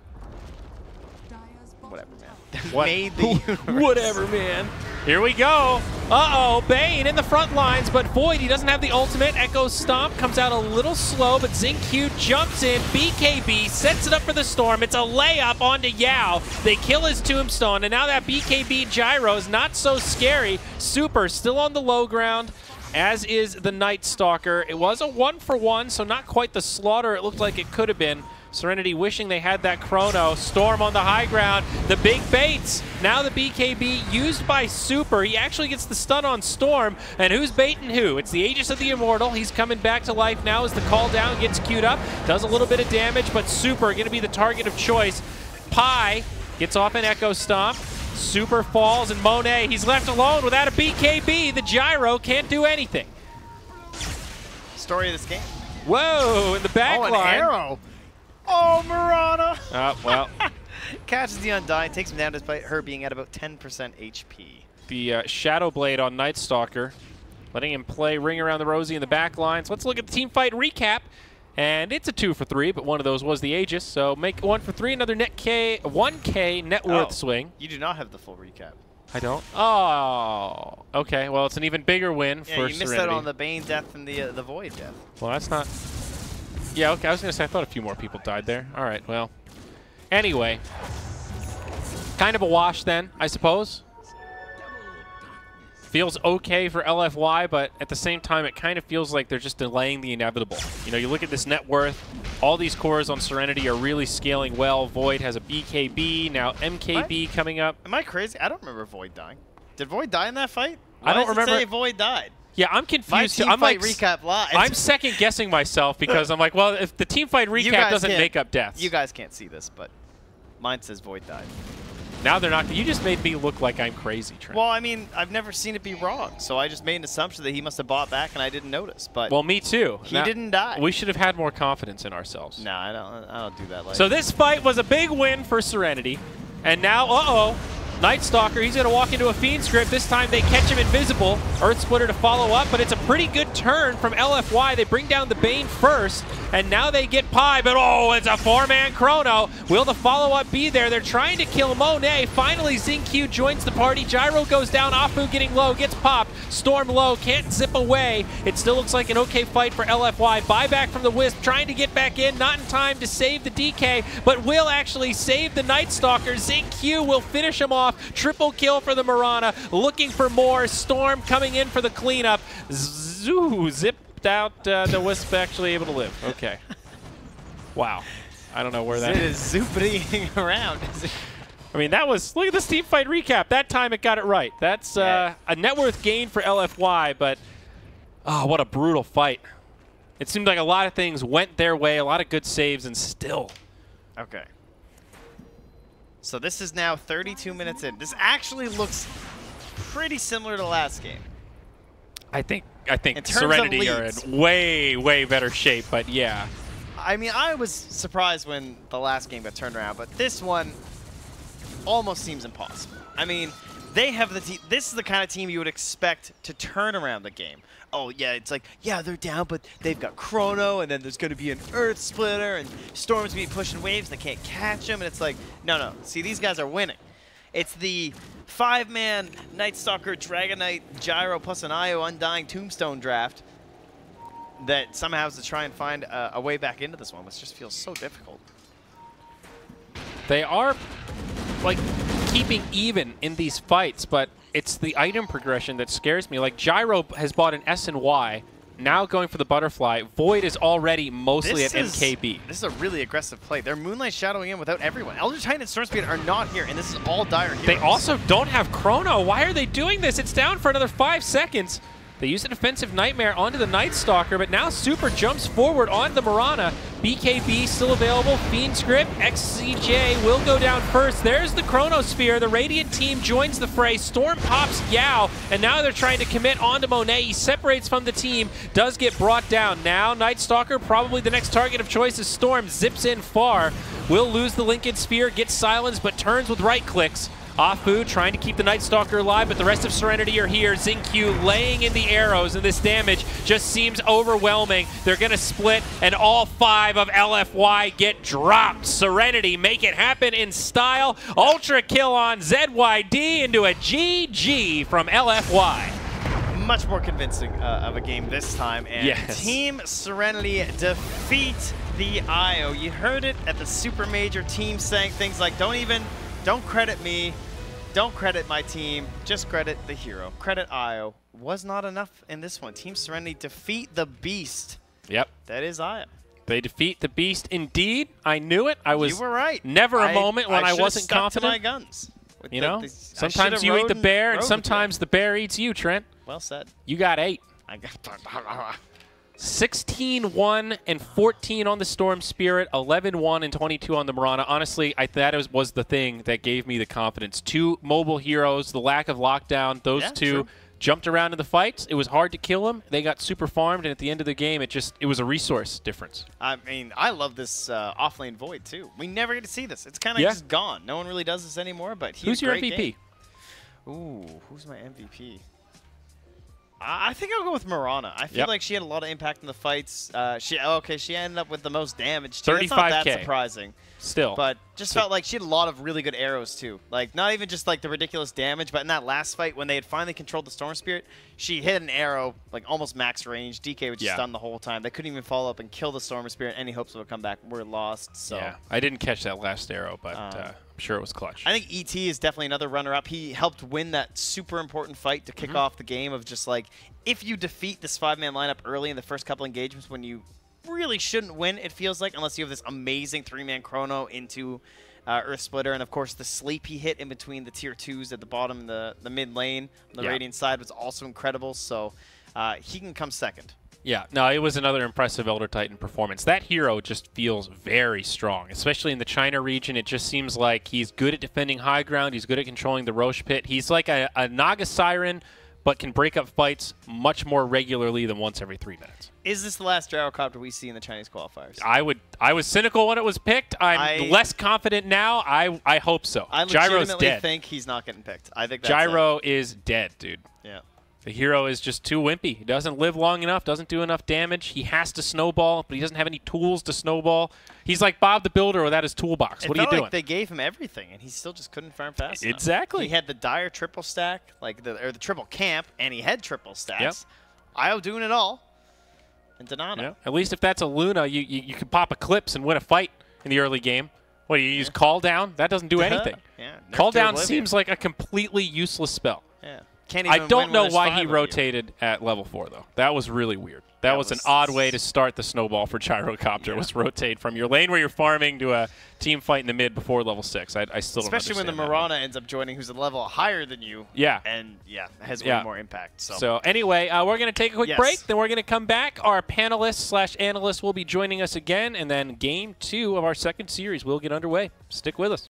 Whatever, man. What? Made the universe. Whatever, man. Here we go. Uh-oh, Bane in the front lines, but Void, he doesn't have the ultimate. Echo Stomp comes out a little slow, but XinQ jumps in. BKB sets it up for the Storm. It's a layup onto Yao. They kill his Tombstone, and now that BKB gyro is not so scary. Super still on the low ground, as is the Night Stalker. It was a 1-for-1, so not quite the slaughter it looked like it could have been. Serenity wishing they had that chrono. Storm on the high ground. The big baits. Now the BKB used by Super. He actually gets the stun on Storm. And who's baiting who? It's the Aegis of the Immortal. He's coming back to life now as the call down gets queued up. Does a little bit of damage, but Super going to be the target of choice. Pi gets off an Echo Stomp. Super falls, and Monet, he's left alone without a BKB. The gyro can't do anything. Story of this game. Whoa, in the back Oh, an line. arrow. Oh, Marana. Well. Catches the Undying, takes him down despite her being at about 10% HP. The Shadow Blade on Night Stalker, letting him play Ring Around the Rosie in the back line. So let's look at the team fight recap. And it's a 2-for-3, but one of those was the Aegis. So make 1-for-3, another 1K net worth swing. You do not have the full recap. I don't? Oh, okay. Well, it's an even bigger win for Serenity. You missed out on the Bane death and the Void death. Well, that's not... Yeah, okay, I was going to say, I thought a few more people died there. All right, well. Anyway. Kind of a wash then, I suppose. Feels okay for LFY, but at the same time, it kind of feels like they're just delaying the inevitable. You know, you look at this net worth, all these cores on Serenity are really scaling well. Void has a BKB, now MKB coming up. Am I crazy? I don't remember Void dying. Did Void die in that fight? I don't Why does remember. it say Void died? Yeah, I'm confused. My team I'm fight like, recap live. I'm second guessing myself because I'm like, well, if the team fight recap doesn't make up deaths. You guys can't see this, but mine says Void died. Now they're not. You just made me look like I'm crazy, Trent. Well, I mean, I've never seen it be wrong, so I just made an assumption that he must have bought back and I didn't notice. But well, me too. He didn't die. We should have had more confidence in ourselves. No, I don't do that. Like So this fight was a big win for Serenity, and now, Night Stalker, he's going to walk into a Fiend script. This time they catch him invisible. Earth Splitter to follow up, but it's a pretty good turn from LFY. They bring down the Bane first, and now they get Pi, but it's a 4-man chrono. Will the follow-up be there? They're trying to kill Monet. Finally, XinQ joins the party. Gyro goes down. Afu getting low, gets popped. Storm low, can't zip away. It still looks like an okay fight for LFY. Buyback from the Wisp, trying to get back in. Not in time to save the DK, but will actually save the Night Stalker. XinQ will finish him off. Triple kill for the Marana, looking for more. Storm coming in for the cleanup. Zipped out. The Wisp actually able to live. Okay. Wow. I don't know where that is. It is zooping around. I mean, that was, look at this team fight recap. That time it got it right. That's a net worth gain for LFY, but what a brutal fight. It seemed like a lot of things went their way, a lot of good saves, and still. Okay. So this is now 32 minutes in. This actually looks pretty similar to last game. I think Serenity are in way, way better shape, but yeah. I mean, I was surprised when the last game got turned around, but this one almost seems impossible. I mean, they have the team. This is the kind of team you would expect to turn around the game. Oh, yeah, it's like, yeah, they're down, but they've got Chrono, and then there's going to be an Earth Splitter, and Storm's going to be pushing waves, they can't catch them, and it's like, no. See, these guys are winning. It's the 5-man Night Stalker, Dragon Knight, Gyro, plus an IO Undying Tombstone draft that somehow has to try and find a way back into this one, which just feels so difficult. They are, like, keeping even in these fights, but it's the item progression that scares me. Like, Gyro has bought an S and Y now going for the butterfly. Void is already mostly at MKB. This is a really aggressive play. They're Moonlight shadowing in without everyone. Elder Titan and Stormspeed are not here, and this is all dire heroes. They also don't have Chrono. Why are they doing this? It's down for another 5 seconds. They use a defensive Nightmare onto the Night Stalker, but now Super jumps forward on the Mirana. BKB still available. Fiend Script, XCJ will go down first. There's the Chronosphere. The Radiant team joins the fray. Storm pops Yao, and now they're trying to commit onto Monet. He separates from the team, does get brought down. Now Night Stalker, probably the next target of choice, is Storm. Zips in far. Will lose the Lincoln Sphere, gets silenced, but turns with right clicks. Afu trying to keep the Night Stalker alive, but the rest of Serenity are here. Xingqiu laying in the arrows, and this damage just seems overwhelming. They're going to split, and all 5 of LFY get dropped. Serenity make it happen in style. Ultra kill on ZYD into a GG from LFY. Much more convincing of a game this time, and yes. Team Serenity defeat the IO. You heard it at the Super Major, team saying things like, don't credit me, don't credit my team, just credit the hero. Credit IO. Was not enough in this one. Team Serenity defeat the beast. Yep. That is IO. They defeat the beast indeed. I knew it. You were right. Never a moment when I wasn't stuck confident. to my guns. You know, sometimes you eat the bear, and sometimes the bear eats you, Trent. Well said. You got 8. I got 16-1 and 14 on the Storm Spirit, 11-1 and 22 on the Mirana. Honestly, that was the thing that gave me the confidence. 2 mobile heroes, the lack of lockdown, those two jumped around in the fights. It was hard to kill them. They got super farmed, and at the end of the game, it was a resource difference. I mean, I love this offlane Void, too. We never get to see this. It's kind of just gone. No one really does this anymore, but who's your MVP? Game. Ooh, who's my MVP? I think I'll go with Mirana. I feel like she had a lot of impact in the fights. She ended up with the most damage, too. 35K. It's not that surprising. Still. But just felt like she had a lot of really good arrows, too. Like, not even just, like, the ridiculous damage, but in that last fight, when they had finally controlled the Storm Spirit, she hit an arrow, like, almost max range. DK was just stunned the whole time. They couldn't even follow up and kill the Storm Spirit. Any hopes of a comeback were lost. So. Yeah, I didn't catch that last arrow, but I'm sure it was clutch. I think ET is definitely another runner-up. He helped win that super important fight to kick off the game of just, like, if you defeat this 5-man lineup early in the first couple engagements when you really shouldn't win, it feels like, unless you have this amazing 3-man chrono into Earth Splitter. And, of course, the sleep he hit in between the tier 2s at the bottom, the mid lane on the Radiant side was also incredible. So he can come second. Yeah, no, it was another impressive Elder Titan performance. That hero just feels very strong, especially in the China region. It just seems like he's good at defending high ground. He's good at controlling the Roche Pit. He's like a Naga Siren, but can break up fights much more regularly than once every 3 minutes. Is this the last Gyrocopter we see in the Chinese qualifiers? I was cynical when it was picked. I'm less confident now. I hope so. I legitimately think he's not getting picked. I think that's Gyro is dead, dude. Yeah. The hero is just too wimpy. He doesn't live long enough, doesn't do enough damage. He has to snowball, but he doesn't have any tools to snowball. He's like Bob the Builder without his toolbox. What are you doing? Like they gave him everything, and he still just couldn't farm fast enough. Exactly. He had the dire triple stack, or the triple camp, and he had triple stacks. Yep. IO doing it all. And Donana. Yeah. At least if that's a Luna, you can pop Eclipse and win a fight in the early game. What, do you use Call Down? That doesn't do anything. Call Down seems like a completely useless spell. Yeah. I don't know why he rotated at level 4, though. That was really weird. That was an odd way to start the snowball for Gyrocopter, was rotate from your lane where you're farming to a team fight in the mid before level 6. I still don't understand. Especially when the Mirana ends up joining, who's a level higher than you. Yeah. And, has way more impact. So anyway, we're going to take a quick break. Then we're going to come back. Our panelists/analysts will be joining us again. And then Game 2 of our second series will get underway. Stick with us.